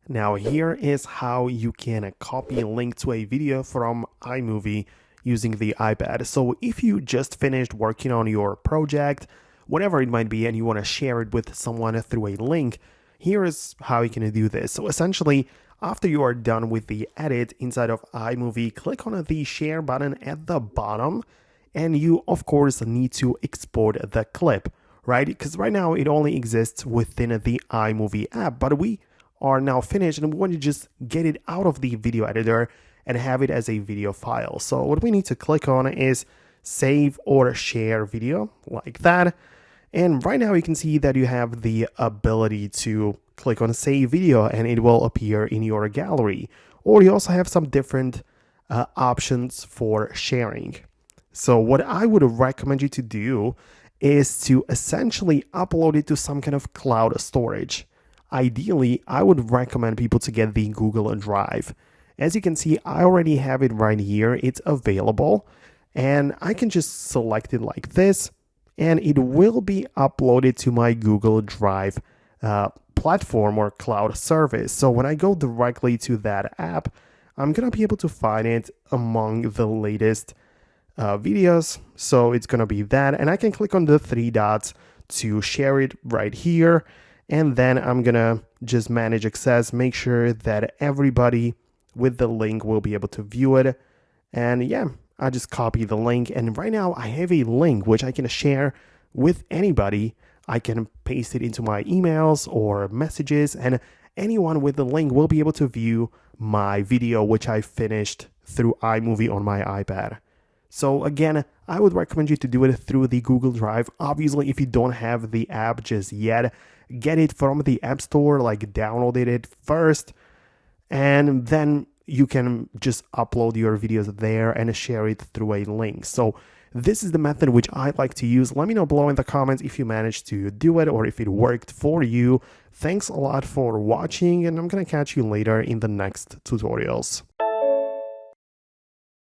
Now here is how you can copy a link to a video from iMovie using the iPad. So if you just finished working on your project, whatever it might be, and you want to share it with someone through a link, here is how you can do this. So essentially, after you are done with the edit inside of iMovie, click on the share button at the bottom, and you of course need to export the clip, right? Because right now it only exists within the iMovie app, but we are now finished and we want to just get it out of the video editor and have it as a video file. So what we need to click on is save or share video, like that. And right now you can see that you have the ability to click on save video and it will appear in your gallery. Or you also have some different options for sharing. So what I would recommend you to do is to essentially upload it to some kind of cloud storage. Ideally, I would recommend people to get the Google Drive. As you can see, I already have it right here. It's available and I can just select it like this and it will be uploaded to my Google Drive platform or cloud service. So when I go directly to that app, I'm going to be able to find it among the latest videos. So it's going to be that, and I can click on the three dots to share it right here. And then I'm going to just manage access, make sure that everybody with the link will be able to view it. And yeah, I just copy the link. And right now I have a link which I can share with anybody. I can paste it into my emails or messages, and anyone with the link will be able to view my video, which I finished through iMovie on my iPad. So again, I would recommend you to do it through the Google Drive. Obviously, if you don't have the app just yet, get it from the App Store, like download it first, and then you can just upload your videos there and share it through a link. So this is the method which I like to use. Let me know below in the comments if you managed to do it or if it worked for you. Thanks a lot for watching, and I'm gonna catch you later in the next tutorials.